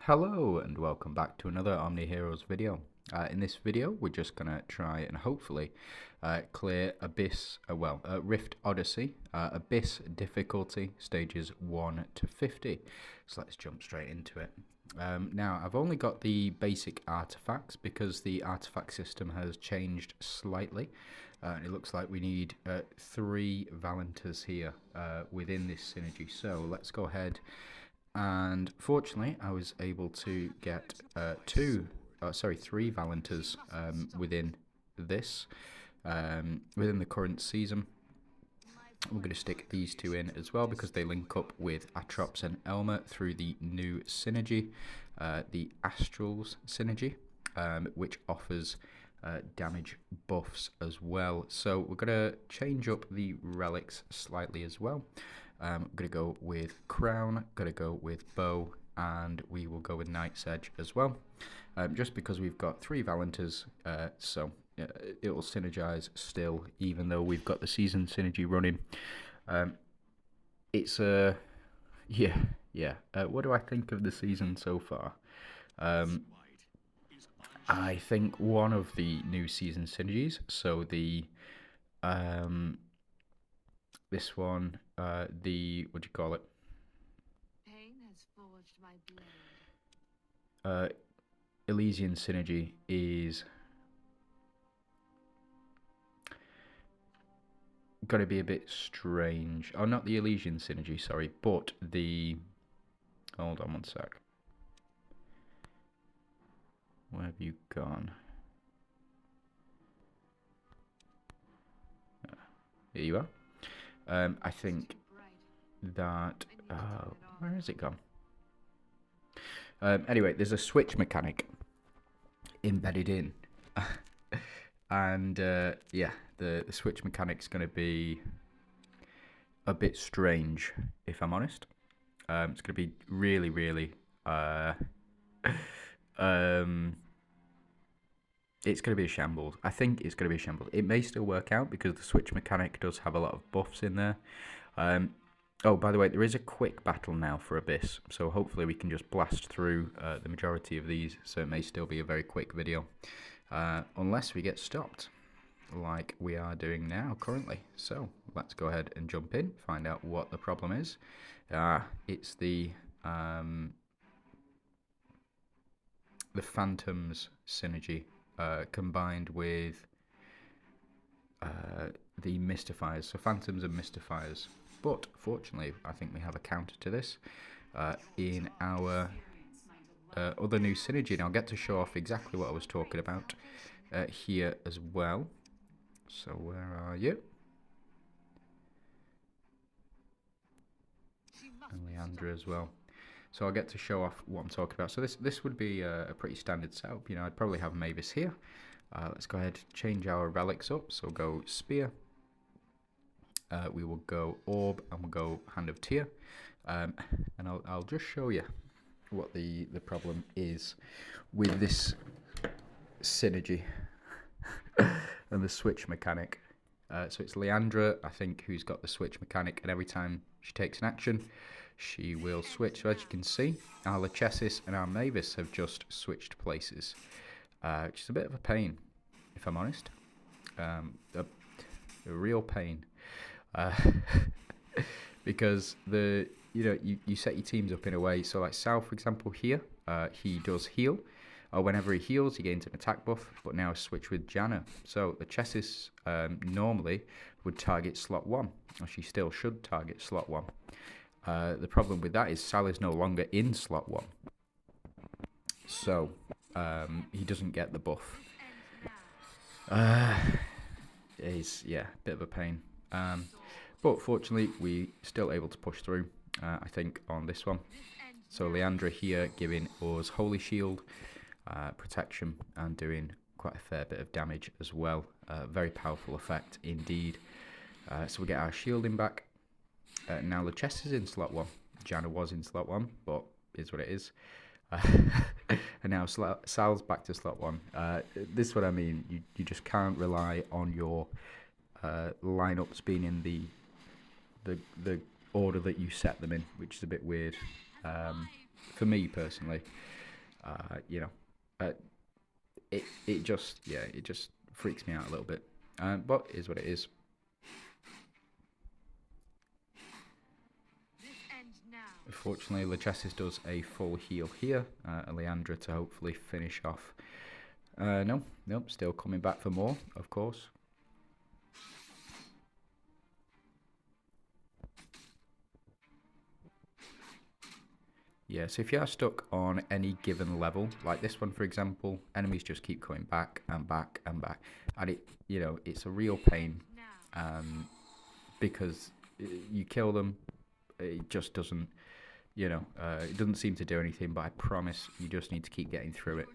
Hello and welcome back to another Omniheroes video. In this video we're just going to try and hopefully clear Rift Odyssey, Abyss difficulty, stages 1 to 50. So let's jump straight into it. Now I've only got the basic artifacts because the artifact system has changed slightly. It looks like we need 3 Valenters here within this synergy. So let's go ahead. And fortunately, I was able to get 3 Valenters within this, within the current season. We're going to stick these 2 in as well because they link up with Atrops and Elmer through the new synergy, the Astrals synergy, which offers damage buffs as well. So we're going to change up the relics slightly as well. I'm going to go with Crown, going to go with Bow, and we will go with Knight's Edge as well. Just because we've got 3 Valenters, so it will synergize still, even though we've got the season synergy running. It's a... what do I think of the season so far? I think one of the new season synergies, so the... this one, what do you call it? Pain has forged my blade. Elysian synergy is going to be a bit strange. Oh, not the Elysian synergy, sorry, but the... Hold on one sec. Where have you gone? Here you are. I think that... where has it gone? Anyway, there's a switch mechanic embedded in. And, yeah, the switch mechanic's going to be a bit strange, if I'm honest. It's going to be really, really... it's going to be a shambles. I think it's going to be a shambles. It may still work out because the switch mechanic does have a lot of buffs in there. Oh, by the way, there is a quick battle now for Abyss, so hopefully we can just blast through the majority of these, so it may still be a very quick video. Unless we get stopped, like we are doing now currently. So, let's go ahead and jump in, find out what the problem is. It's the Phantoms synergy. Combined with the Mystifiers, so Phantoms and Mystifiers. But fortunately, I think we have a counter to this in our other new synergy, and I'll get to show off exactly what I was talking about here as well. So where are you? And Leandra as well. So I'll get to show off what I'm talking about. So this would be a pretty standard setup. You know, I'd probably have Mavis here. Let's go ahead and change our relics up. So we'll go Spear. We will go Orb, and we'll go Hand of Tyr. And I'll just show you what the problem is with this synergy and the switch mechanic. So it's Leandra, I think, who's got the switch mechanic, and every time she takes an action, she will switch. So as you can see, our Lachesis and our Mavis have just switched places, which is a bit of a pain, if I'm honest. A real pain, because you set your teams up in a way. So like Sal, for example, here he does heal. Whenever he heals, he gains an attack buff, but now switch with Janna. So the Chessis normally would target slot 1, or she still should target slot 1. The problem with that is Sal is no longer in slot 1. So he doesn't get the buff. It's, yeah, a bit of a pain. But fortunately, we're still able to push through, I think, on this one. So Leandra here giving us Holy Shield, protection, and doing quite a fair bit of damage as well. Very powerful effect indeed. So we get our shielding back. Now the chest is in slot 1. Janna was in slot 1, but is what it is. And now Sal's back to slot 1. This is what I mean. You just can't rely on your lineups being in the order that you set them in, which is a bit weird. for me personally, you know, it just freaks me out a little bit. But it is what it is. Fortunately, Lachesis does a full heal here. Leandra to hopefully finish off. Nope, still coming back for more, of course. Yeah, so if you are stuck on any given level, like this one for example, enemies just keep coming back and back and back, and it's a real pain, because you kill them, it just doesn't, it doesn't seem to do anything. But I promise you just need to keep getting through it.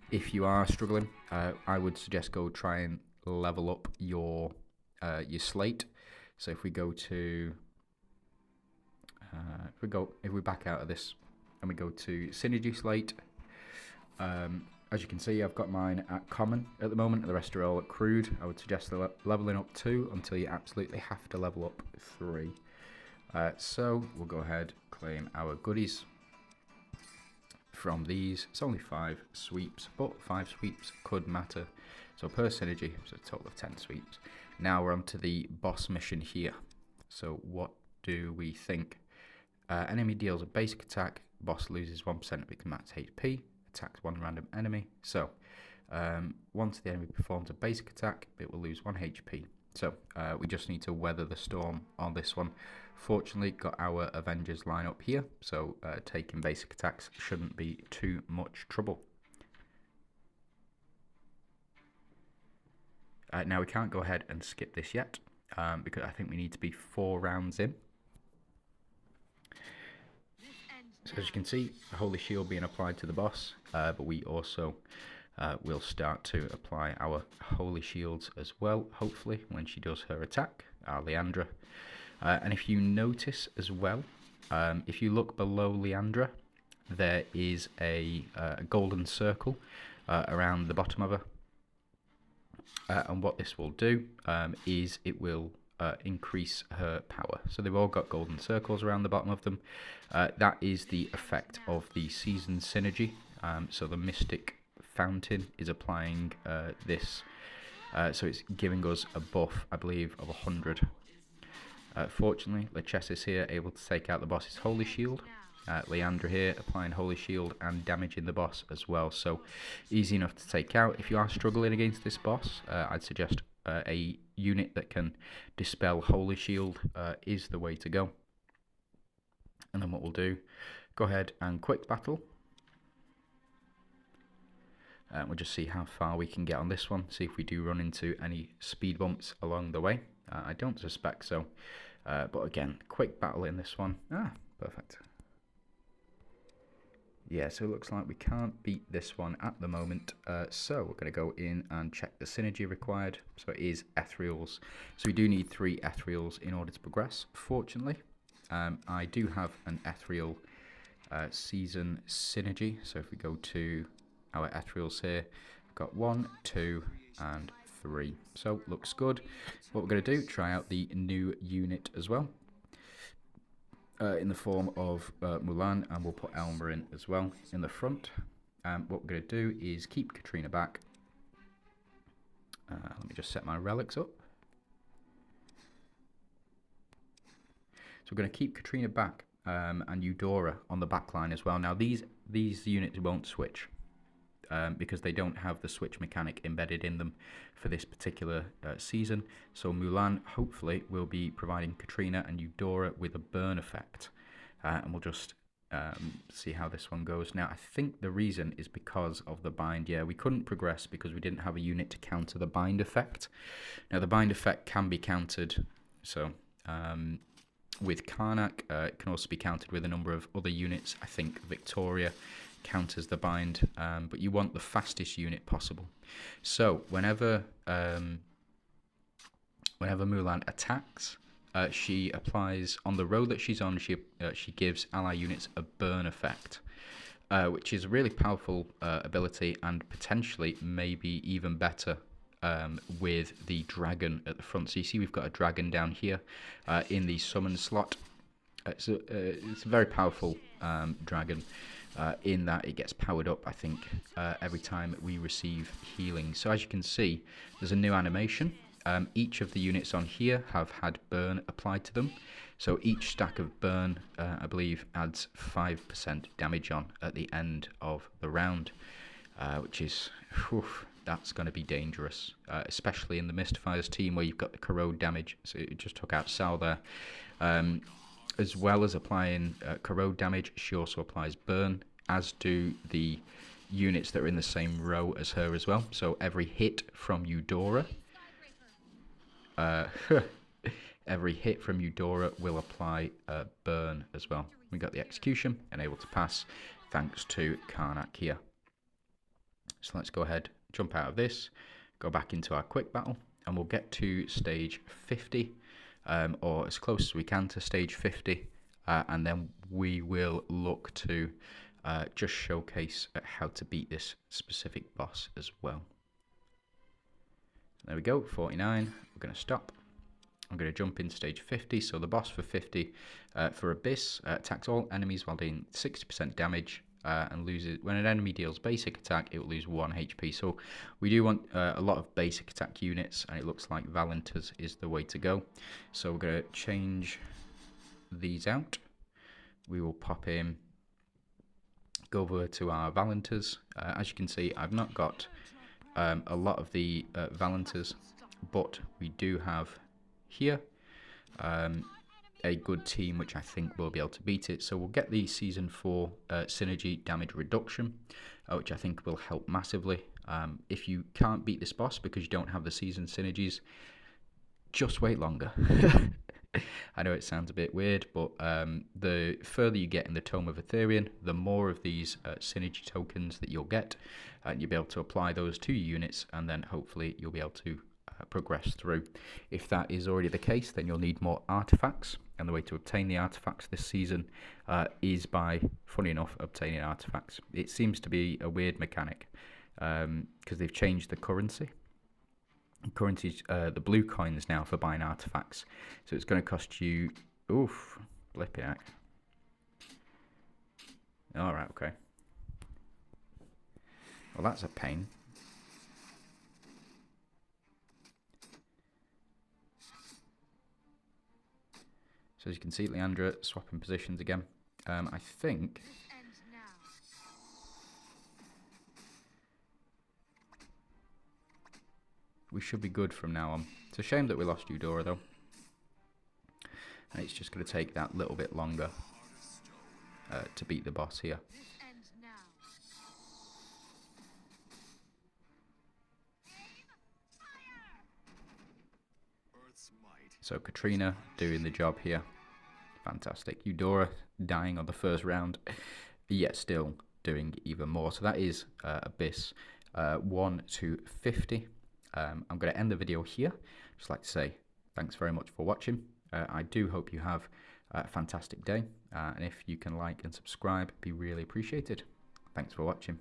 If you are struggling, I would suggest go try and level up your slate. So if we go to if we back out of this and we go to Synergy Slate, as you can see, I've got mine at common at the moment, and the rest are all at crude. I would suggest leveling up 2 until you absolutely have to level up 3. So we'll go ahead, claim our goodies from these. It's only 5 sweeps, but 5 sweeps could matter. So per synergy, it's a total of 10 sweeps. Now we're on to the boss mission here. So what do we think? Enemy deals a basic attack, boss loses 1% of its max HP, attacks one random enemy. So once the enemy performs a basic attack, it will lose 1 HP. So we just need to weather the storm on this one. Fortunately, got our Avengers line up here, so taking basic attacks shouldn't be too much trouble. Now we can't go ahead and skip this yet, because I think we need to be 4 rounds in. So as you can see, a Holy Shield being applied to the boss, but we also will start to apply our Holy Shields as well, hopefully, when she does her attack, Leandra. And if you notice as well, if you look below Leandra, there is a golden circle around the bottom of her. And what this will do is it will increase her power. So they've all got golden circles around the bottom of them. That is the effect of the season synergy. So the Mystic Fountain is applying this. So it's giving us a buff, I believe, of 100. Fortunately, Lachesis here able to take out the boss's Holy Shield. Leandra here applying Holy Shield and damaging the boss as well. So easy enough to take out. If you are struggling against this boss, I'd suggest a unit that can dispel Holy Shield is the way to go. And then what we'll do, go ahead and quick battle. We'll just see how far we can get on this one, see if we do run into any speed bumps along the way. I don't suspect so, but again, quick battle in this one. Perfect. Yeah, so it looks like we can't beat this one at the moment, so we're going to go in and check the synergy required. So it is ethereals, so we do need 3 ethereals in order to progress. Fortunately, I do have an ethereal season synergy, so if we go to our ethereals here, we've got 1, 2 and 3, so looks good. What we're going to do, try out the new unit as well, in the form of Mulan, and we'll put Elma in as well in the front. What we're going to do is keep Katrina back. Let me just set my relics up. So we're going to keep Katrina back and Eudora on the back line as well. Now these units won't switch because they don't have the switch mechanic embedded in them for this particular season. So Mulan hopefully will be providing Katrina and Eudora with a burn effect, and we'll just see how this one goes. Now I think the reason is because of the bind. Yeah, we couldn't progress because we didn't have a unit to counter the bind effect. Now the bind effect can be countered, so with Karnak, it can also be countered with a number of other units. I think Victoria counters the bind, but you want the fastest unit possible. So whenever Mulan attacks, she applies on the road that she's on. She gives ally units a burn effect, which is a really powerful ability, and potentially maybe even better with the dragon at the front. So you see we've got a dragon down here in the summon slot. It's a very powerful dragon in that it gets powered up, I think, every time we receive healing. So as you can see, there's a new animation. Each of the units on here have had burn applied to them. So each stack of burn, I believe, adds 5% damage on at the end of the round, which is, that's going to be dangerous, especially in the Mystifiers team where you've got the corrode damage. So it just took out Sal there. As well as applying corrode damage, she also applies burn, as do the units that are in the same row as her as well. So every hit from Eudora, every hit from Eudora will apply burn as well. We got the execution and able to pass thanks to Karnak here. So let's go ahead, jump out of this, go back into our quick battle, and we'll get to stage 50, or as close as we can to stage 50, and then we will look to just showcase how to beat this specific boss as well. There we go, 49. We're going to stop. I'm going to jump in stage 50. So the boss for 50 for Abyss attacks all enemies while doing 60% damage and loses. When an enemy deals basic attack, it will lose 1 HP. So we do want a lot of basic attack units, and it looks like Valentas is the way to go. So we're going to change these out. We will pop in, go over to our Valentas. As you can see, I've not got a lot of the Valentas, but we do have here a good team which I think will be able to beat it. So we'll get the Season 4 synergy damage reduction, which I think will help massively. If you can't beat this boss because you don't have the season synergies, just wait longer. I know it sounds a bit weird, but the further you get in the Tome of Ethereum, the more of these synergy tokens that you'll get, and you'll be able to apply those to your units, and then hopefully you'll be able to progress through. If that is already the case, then you'll need more artifacts, and the way to obtain the artifacts this season is by, funny enough, obtaining artifacts. It seems to be a weird mechanic because they've changed the currency. Currencies, the blue coins now for buying artifacts, so it's going to cost you, oof, flipping heck. Alright, okay. Well, that's a pain. So as you can see, Leandra swapping positions again. I think we should be good from now on. It's a shame that we lost Eudora though. And it's just going to take that little bit longer to beat the boss here. So Katrina doing the job here. Fantastic. Eudora dying on the first round, yet still doing even more. So that is Abyss 1 to 50. I'm going to end the video here. Just like to say thanks very much for watching. I do hope you have a fantastic day. And if you can like and subscribe, it'd be really appreciated. Thanks for watching.